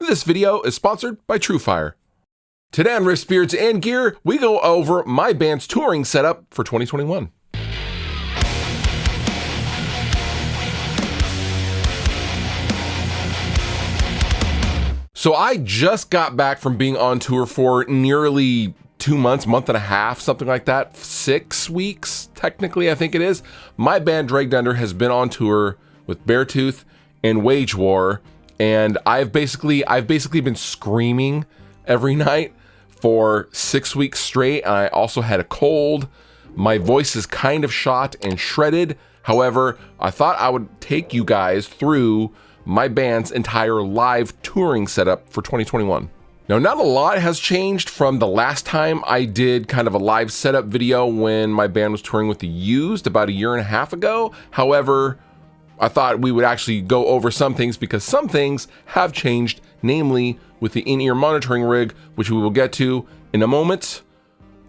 This video is sponsored by TrueFire. Today on Riffs, Beards, and Gear, we go over my band's touring setup for 2021. So I just got back from being on tour for nearly 2 months, month and a half, something like that. 6 weeks, technically, I think it is. My band, Dragged Under, has been on tour with Beartooth and Wage War, and I've basically been screaming every night for 6 weeks straight. And I also had a cold. My voice is kind of shot and shredded. However, I thought I would take you guys through my band's entire live touring setup for 2021. Now, not a lot has changed from the last time I did kind of a live setup video when my band was touring with The Used about 1.5 years ago. However, I thought we would actually go over some things because some things have changed, namely with the in-ear monitoring rig, which we will get to in a moment.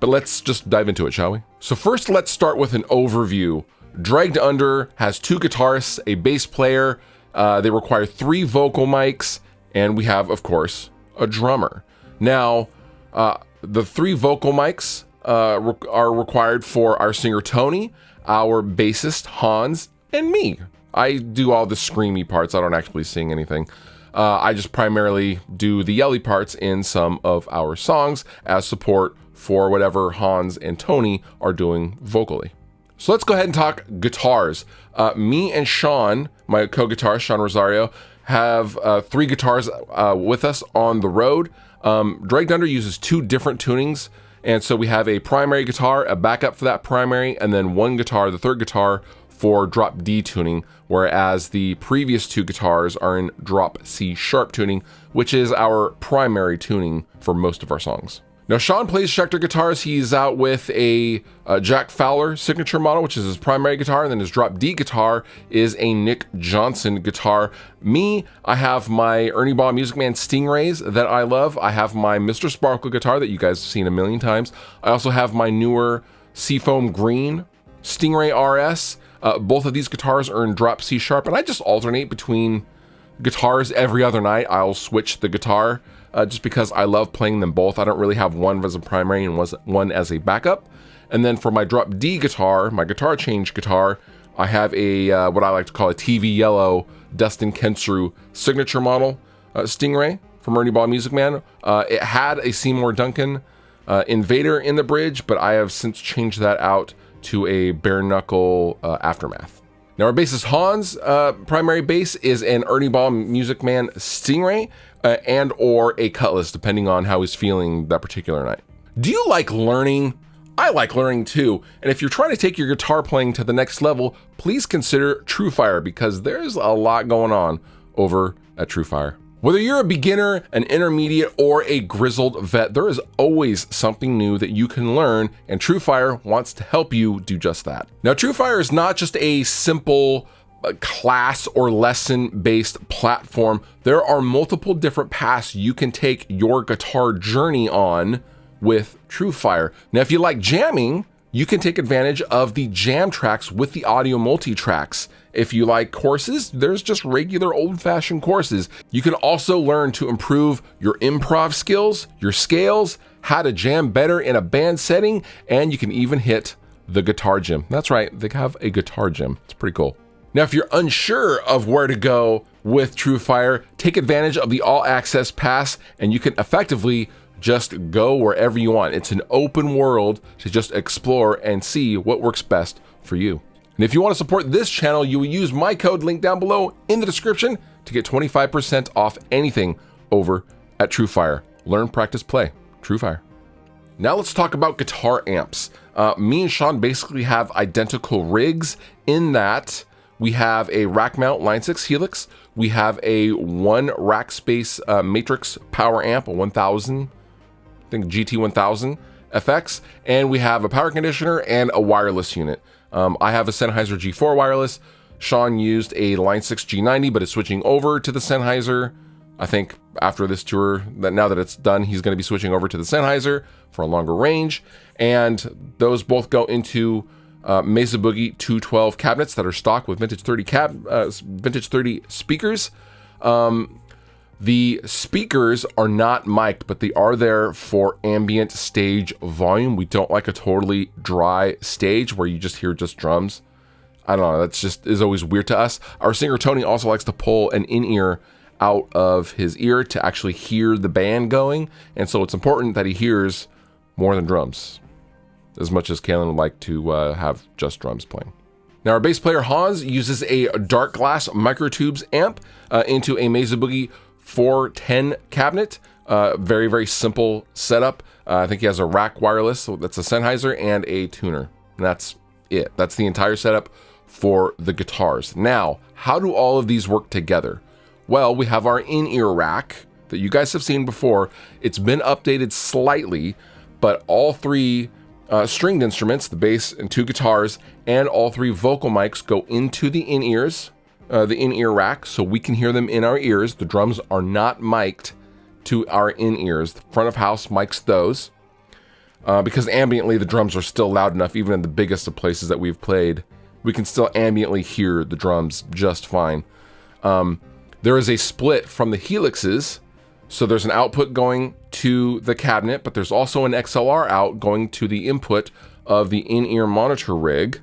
But let's just dive into it, shall we? So first, let's start with an overview. Dragged Under has 2 guitarists, a bass player. They require 3 vocal mics, and we have, of course, a drummer. Now, the 3 vocal mics are required for our singer Tony, our bassist Hans, and me. I do all the screamy parts. I don't actually sing anything. I just primarily do the yelly parts in some of our songs as support for whatever Hans and Tony are doing vocally. So let's go ahead and talk guitars. Me and Sean, my co-guitarist, Sean Rosario, have 3 guitars with us on the road. Dragged Under uses 2 different tunings, and so we have a primary guitar, a backup for that primary, and then one guitar, the third guitar, for drop D tuning, whereas the previous 2 guitars are in drop C sharp tuning, which is our primary tuning for most of our songs. Now, Sean plays Schecter guitars. He's out with a Jack Fowler signature model, which is his primary guitar, and then his drop D guitar is a Nick Johnson guitar. Me, I have my Ernie Ball Music Man Stingrays that I love. I have my Mr. Sparkle guitar that you guys have seen a million times. I also have my newer Seafoam Green Stingray RS. Both of these guitars are in drop C sharp, and I just alternate between guitars every other night. I'll switch the guitar just because I love playing them both. I don't really have one as a primary and one as a backup. And then for my drop D guitar, my guitar change guitar, I have a what I like to call a TV Yellow Dustin Kensrue signature model Stingray from Ernie Ball Music Man. It had a Seymour Duncan Invader in the bridge, but I have since changed that out to a bare knuckle Aftermath. Now, our bassist Hans' primary bass is an Ernie Ball Music Man Stingray and or a Cutlass, depending on how he's feeling that particular night. Do you like learning? I like learning too. And if you're trying to take your guitar playing to the next level, please consider TrueFire, because there's a lot going on over at TrueFire. Whether you're a beginner, an intermediate, or a grizzled vet, there is always something new that you can learn, and TrueFire wants to help you do just that. Now, TrueFire is not just a simple class or lesson-based platform. There are multiple different paths you can take your guitar journey on with TrueFire. Now, if you like jamming, you can take advantage of the jam tracks with the audio multi-tracks. If you like courses, there's just regular old-fashioned courses. You can also learn to improve your improv skills, your scales, how to jam better in a band setting, and you can even hit the guitar gym. That's right, they have a guitar gym. It's pretty cool. Now, if you're unsure of where to go with TrueFire, take advantage of the All Access Pass, and you can effectively just go wherever you want. It's an open world to just explore and see what works best for you. And if you want to support this channel, you will use my code linked down below in the description to get 25% off anything over at TrueFire. Learn, practice, play. TrueFire. Now let's talk about guitar amps. Me and Sean basically have identical rigs in that we have a rack mount Line 6 Helix. We have a 1 rack space Matrix power amp, a 1000, I think GT1000 FX, and we have a power conditioner and a wireless unit. I have a Sennheiser G4 wireless. Sean used a Line 6 G90, but is switching over to the Sennheiser. I think after this tour, that now that it's done, he's going to be switching over to the Sennheiser for a longer range. And those both go into Mesa Boogie 212 cabinets that are stock with Vintage 30 speakers. The speakers are not mic'd, but they are there for ambient stage volume. We don't like a totally dry stage where you just hear just drums. I don't know, that's just is always weird to us. Our singer Tony also likes to pull an in-ear out of his ear to actually hear the band going, and so it's important that he hears more than drums, as much as Kalen would like to have just drums playing. Now our bass player Hans uses a dark glass microtubes amp into a Mesa Boogie 410 cabinet. Very, very simple setup. I think he has a rack wireless, so that's a Sennheiser, and a tuner. And that's it. That's the entire setup for the guitars. Now, how do all of these work together? Well, we have our in-ear rack that you guys have seen before. It's been updated slightly, but all three stringed instruments, the bass and two guitars, and all three vocal mics go into the in-ears, the in-ear rack, so we can hear them in our ears. The drums are not mic'd to our in-ears. The front of house mics those because ambiently the drums are still loud enough. Even in the biggest of places that we've played, we can still ambiently hear the drums just fine. There is a split from the helixes, so there's an output going to the cabinet, but there's also an XLR out going to the input of the in-ear monitor rig.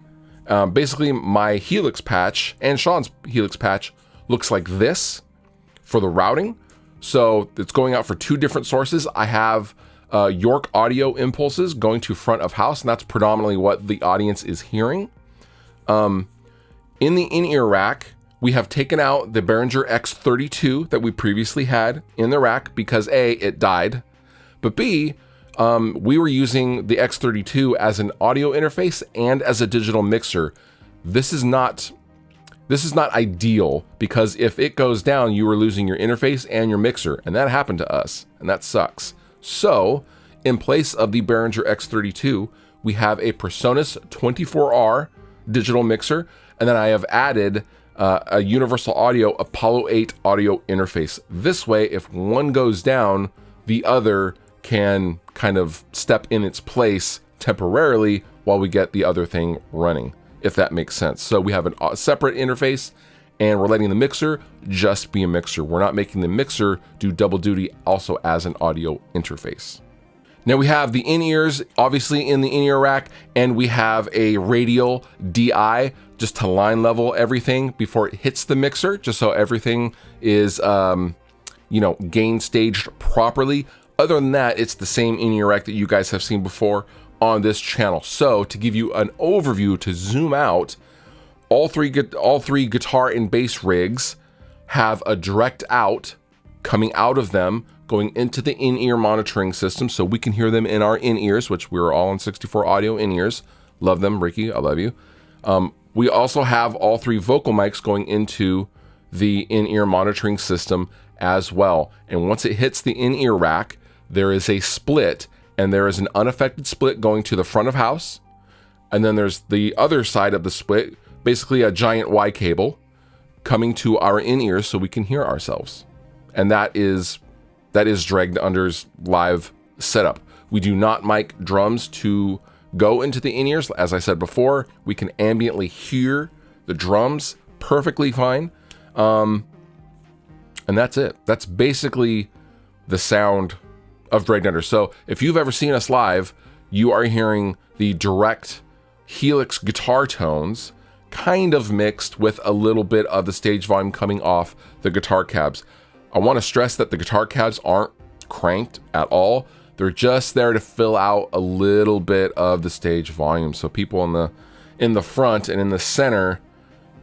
Basically, my helix patch and Sean's helix patch looks like this for the routing. So it's going out for two different sources. I have York audio impulses going to front of house, and that's predominantly what the audience is hearing. In the in-ear rack, we have taken out the Behringer X32 that we previously had in the rack because A, it died, but B, we were using the X32 as an audio interface and as a digital mixer. This is not ideal because if it goes down, you are losing your interface and your mixer, and that happened to us, and that sucks. So, in place of the Behringer X32, we have a Presonus 24R digital mixer, and then I have added a Universal Audio Apollo 8 audio interface. This way, if one goes down, the other can kind of step in its place temporarily while we get the other thing running, if that makes sense. So we have a separate interface, and we're letting the mixer just be a mixer. We're not making the mixer do double duty also as an audio interface. Now we have the in-ears, obviously in the in-ear rack, and we have a radial DI just to line level everything before it hits the mixer, just so everything is, gain staged properly. Other than that, it's the same in-ear rack that you guys have seen before on this channel. So to give you an overview, to zoom out, all three guitar and bass rigs have a direct out coming out of them, going into the in-ear monitoring system so we can hear them in our in-ears, which we're all on 64 audio in-ears. Love them, Ricky, I love you. We also have all three vocal mics going into the in-ear monitoring system as well. And once it hits the in-ear rack, there is a split, and there is an unaffected split going to the front of house. And then there's the other side of the split, basically a giant Y cable coming to our in-ears so we can hear ourselves. And that is Dragged Under's live setup. We do not mic drums to go into the in-ears. As I said before, we can ambiently hear the drums perfectly fine. And that's it. That's basically the sound of Dragged Under. So if you've ever seen us live, you are hearing the direct Helix guitar tones kind of mixed with a little bit of the stage volume coming off the guitar cabs. I want to stress that the guitar cabs aren't cranked at all. They're just there to fill out a little bit of the stage volume, so people in the front and in the center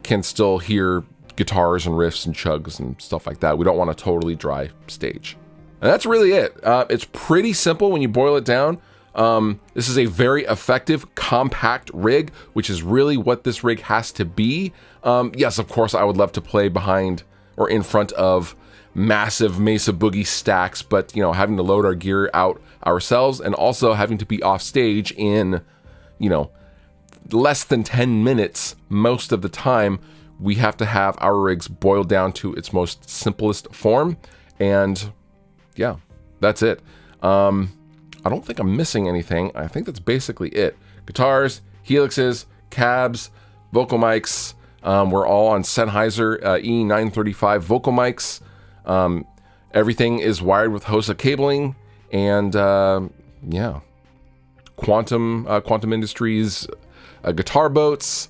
can still hear guitars and riffs and chugs and stuff like that. We don't want a totally dry stage. And that's really it. It's pretty simple when you boil it down. This is a very effective, compact rig, which is really what this rig has to be. Yes, of course, I would love to play behind or in front of massive Mesa Boogie stacks, but having to load our gear out ourselves and also having to be off stage in less than 10 minutes most of the time, we have to have our rigs boiled down to its most simplest form. And yeah, that's it. I don't think I'm missing anything. I think that's basically it. Guitars, helixes, cabs, vocal mics. We're all on Sennheiser E935 vocal mics. Everything is wired with HOSA cabling, and yeah, Quantum Industries guitar boats.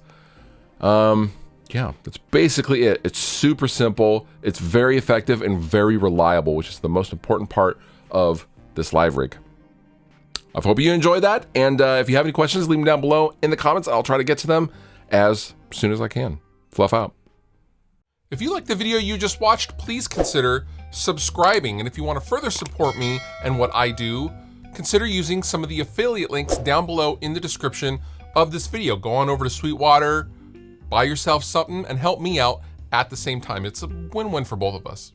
Yeah, that's basically it. It's super simple. It's very effective and very reliable, which is the most important part of this live rig. I hope you enjoyed that. And if you have any questions, leave them down below in the comments. I'll try to get to them as soon as I can. Fluff out. If you liked the video you just watched, please consider subscribing. And if you want to further support me and what I do, consider using some of the affiliate links down below in the description of this video. Go on over to Sweetwater, buy yourself something, and help me out at the same time. It's a win-win for both of us.